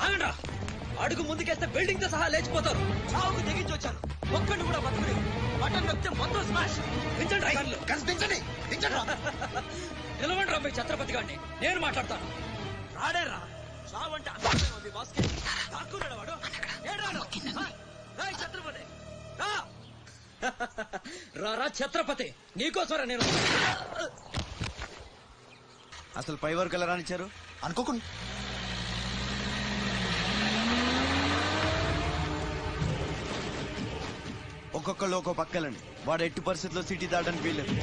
ఆగండ్రా, అడుగు ముందుకేస్తే బిల్డింగ్ తో సహా లేచిపోతారు. చావుకు తెగించి వచ్చారు, ఒక్కడిని కూడా బతుకుని బటన్ నొక్కితే మొత్తం స్మాష్. నిలవండి రా మీ ఛత్రపతి గారిని, నేను మాట్లాడతాను. రాడేరా, చావంటే అంతే బాస్కి. దాక్కున్నాడు వాడు. ఛత్రపతి రా ఛత్రపతి, నీకోసరా నేను. అసలు పై వరకు ఎలా రానిచ్చారు అనుకోకుండా? ఒక్కొక్కళ్ళు ఒక్కో పక్కలండి. వాడు ఎట్టి పరిస్థితుల్లో సిటీ దాటడానికి వీల్లేదు.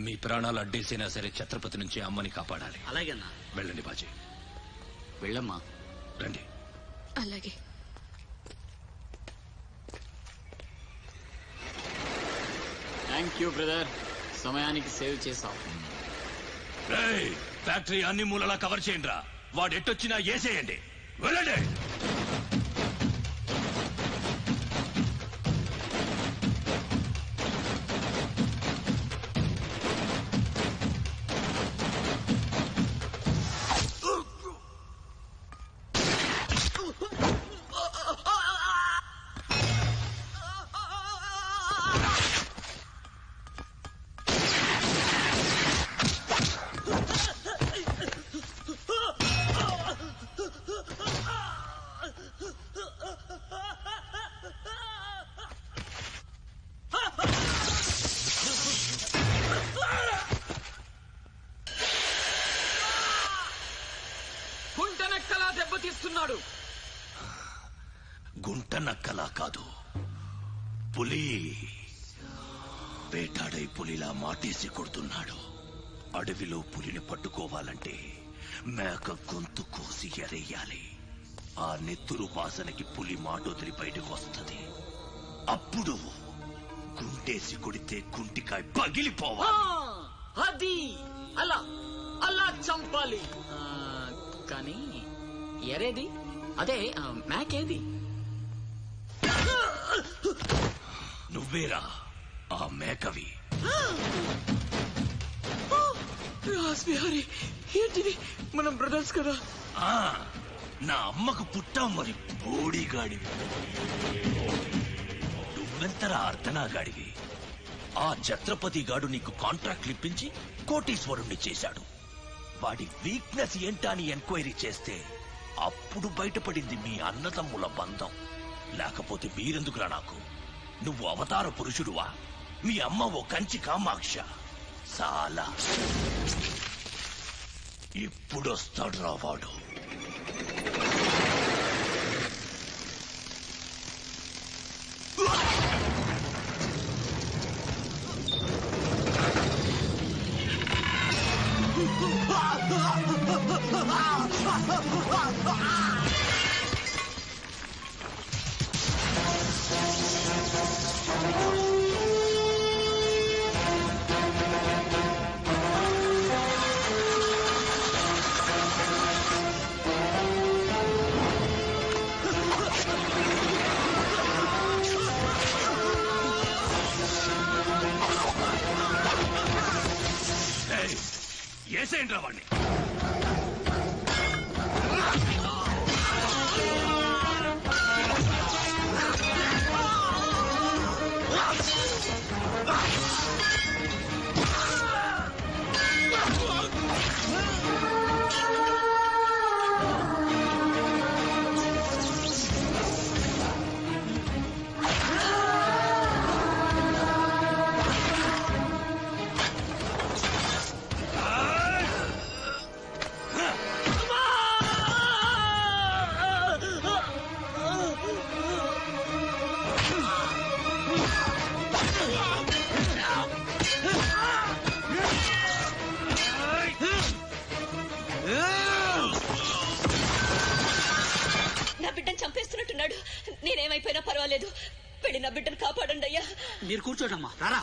మీ ప్రాణాలు అడ్డేసినా సరే ఛత్రపతి నుంచి అమ్మని కాపాడాలి. అలాగేనా? వెళ్ళండి బాజీ. వెళ్ళమ్మా. రండి. అలాగే. థ్యాంక్ యూ బ్రదర్, సమయానికి సేవ్ చేసావు. ఫ్యాక్టరీ అన్ని మూలలా కవర్ చేయండి రా. వాడు ఎట్టొచ్చినా ఏసేయండి. వెళ్ళండి. గుంటనక్కలా దెబ్బతీస్తున్నాడు. గుంట నక్కలా కాదు, పులి వేటాడై పులిలా మాటేసి కొడుతున్నాడు. అడవిలో పులిని పట్టుకోవాలంటే మేక గొంతు కోసి ఎరేయాలి. ఆ నెత్తురు వాసనకి పులి మాటొదిలి బయటకు వస్తుంది. అప్పుడు గుంటేసి కొడితే గుంటికాయ పగిలిపోవాలి. అది అలా అలా చంపాలి. కానీ ఎరేది? అదే మేకేది? నువ్వేరా ఆ మేకవి. రాస్బిహారీ, ఏంటిది? మనం బ్రదర్స్ కదా. నా అమ్మకు పుట్టాం మరి బోడిగాడివి. నువ్వెంతరా అర్ధనాగాడివి. ఆ ఛత్రపతి గాడు నీకు కాంట్రాక్ట్లు ఇప్పించి కోటీశ్వరుణ్ణి చేశాడు. వాడి వీక్నెస్ ఏంటా అని ఎంక్వైరీ చేస్తే అప్పుడు బయటపడింది మీ అన్నదమ్ముల బంధం. లేకపోతే మీరెందుకురా నాకు? నువ్వు అవతార పురుషుడువా? మీ అమ్మ ఓ కంచి కామాక్ష. చాలా ఇప్పుడొస్తాడు రా వాడు. ఏసేంట్రా వాడిని. చంపేస్తున్నట్టున్నాడు. నేనేమైపోయినా పర్వాలేదు, వెళ్ళి నా బిడ్డను కాపాడండి అయ్యా. మీరు కూర్చోటమ్మా, రారా.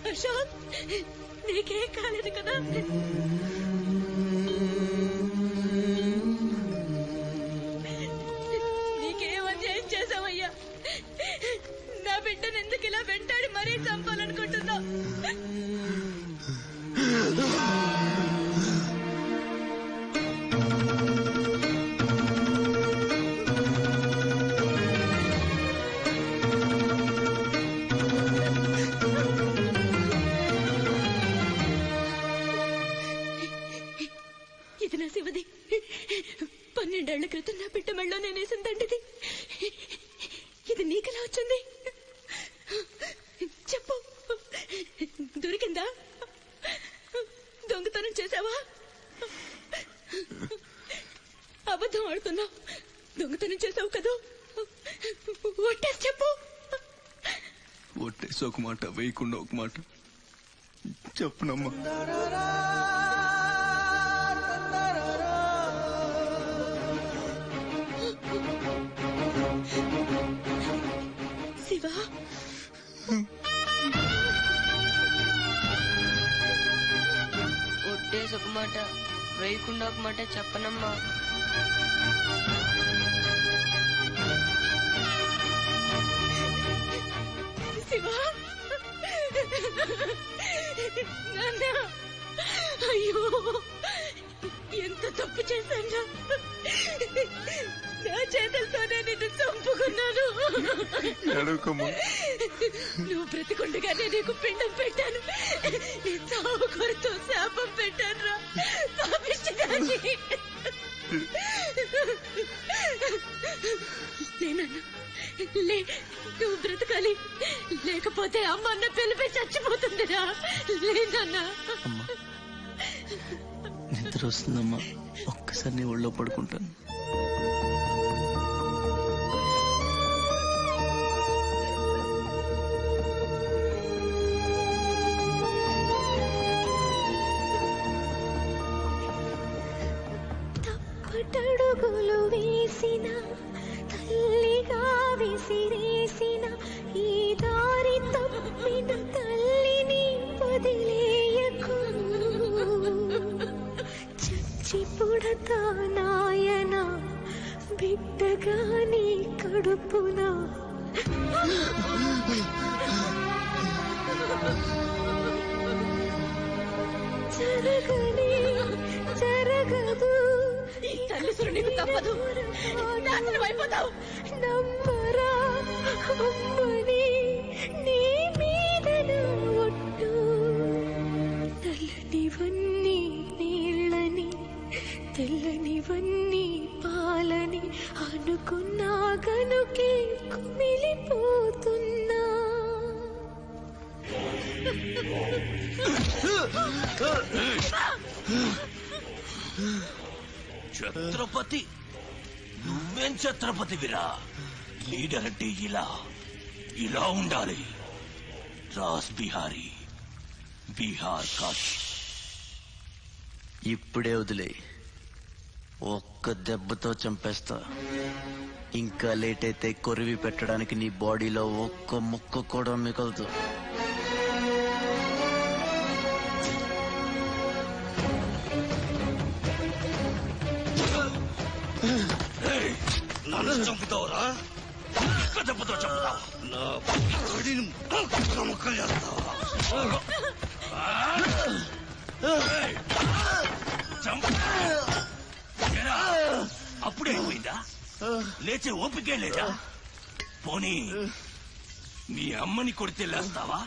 అశోక్, నీకేం కాలేదు కదా? నీకేం అన్యాయం చేసావయ్యా? నా బిడ్డను ఎందుకు ఇలా వెంటాడి మరీ చంపాలనుకుంటున్నావు? ఇది నా శివది. 12 ఏళ్ల క్రితం నా బిడ్డ మెళ్ళో నేనేసిన దండిది. ఇది నీకెలా వచ్చింది? చెప్పు, దొరికిందా? దొంగతనం చేశావా? అబద్ధం ఆడుతున్నావు. దొంగతనం చేసావు కదూ? ఒట్టేసి చెప్పు. ఒట్టేసి ఒక మాట, వేయకుండా ఒక మాట చెప్పునమ్మా. శివ, ఒట్టేసి ఒక మాట, వేయకుండా ఒక మాట చెప్పనమ్మా. శివ, నాన్న, అయ్యో ఎంత తప్పు చేశాను. నా చేతులతోనే నిన్ను చంపుకున్నాను. నువ్వు బ్రతికుండగానే నీకు పిండం పెట్టాను. నీ చావు కొరతో శాపం పెట్టాను రా పాపిష్టిదాన్ని. నేనన్నా నువ్వు బ్రతకాలి, లేకపోతే అమ్మ అన్న పిలిపి చచ్చిపోతుందిరా. లేదన్నా. నిద్ర వస్తుందమ్మా, ఒక్కసారి నీ ఒళ్ళో పడుకుంటాను. తప్పటడుగులు వేసిన తల్లిగా విసిరేసిన ఈ దారి తప్పిన తల్లిని వదిలేయకు. చచ్చి పుడతా నాయన బిడ్డగా నీ కడుపున. జరగని జరగదు, తల్లిసురు నీకు తప్పదు, నాశనం అయిపోతావు. నమ్మరా అమ్మని, నీ మీద నా ఒట్టు. నల్లనివన్నీ నీళ్ళని, తెల్లనివన్నీ పాలని అనుకున్నా గనుకే కుమిలిపోతున్నా. ఛత్రపతి, నువ్వేం ఛత్రపతివిరా? లీడర్ అంటే ఇలా ఉండాలి. రాస్ బిహారీ, బీహార్ కాశీ. ఇప్పుడే వదిలే, ఒక్క దెబ్బతో చంపేస్తా. ఇంకా లేట్ అయితే కొరివి పెట్టడానికి నీ బాడీలో ఒక్క ముక్క కూడా మిగలదు. నన్ను చంపుతావురా? ఒక్క దెబ్బతో చంపుతావు? నా బాడీని ముక్కలు చేస్తావా? అప్పుడే అయిపోయిందా? లేచే ఓపికే లేదా? పోనీ మీ అమ్మని కొడితే లేస్తావా?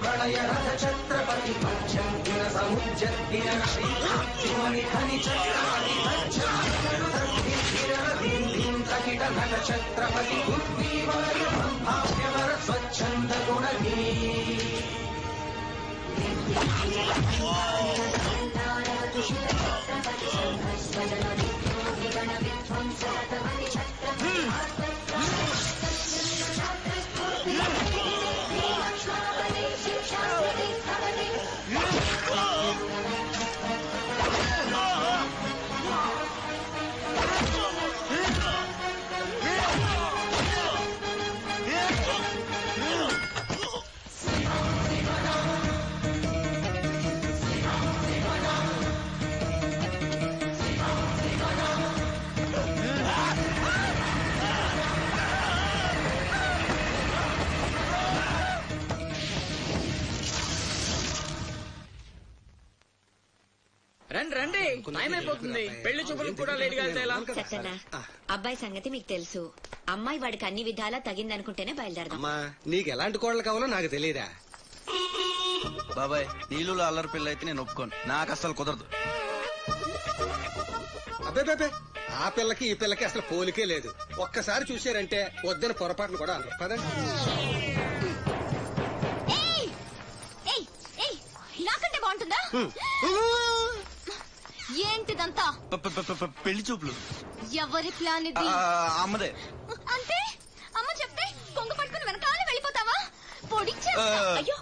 ప్రళయ రథ ఛత్రపతి సముజ్జ రండి రండి టైం అయిపోతుంది పెళ్లి చూపులకు కూడా లేట్ గా వెళ్తే ఎలా? సత్యన్న అబ్బాయి సంగతి మీకు తెలుసు. అమ్మాయి వాడికి అన్ని విధాలా తగిందనుకుంటేనే బయలుదేరదాం. అమ్మా నీకు ఎలాంటి కోడలు కావాలో నాకు తెలియదా? బాబాయ్ నీళ్ళు అల్లరి పిల్ల అయితే నేను ఒప్పుకోను, నాకు అసలు కుదరదు. అబ్బే ఆ పిల్లకి ఈ పిల్లకి అసలు పోలికే లేదు. ఒక్కసారి చూశారంటే వద్దని పొరపాటును కూడా అనరు. పదండి. నాకంటే బాగుంటుందా? ఏంటిదంతా? పెళ్లి చూపులు ఎవరి ప్లాన్ ఇది? అమ్మదే. అంటే అమ్మ చెప్తే కొంగు పట్టుకుని వెనకాల వెళ్ళిపోతావా? పొడిచా. అయ్యో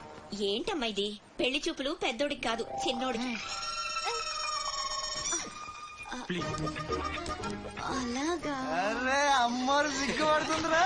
ఏంటమ్మా ఇది? పెళ్లి చూపులు పెద్దోడికి కాదు చిన్నోడికి. అలాగా? అరే అమ్మారు సిగ్గుపడుతుందిరా.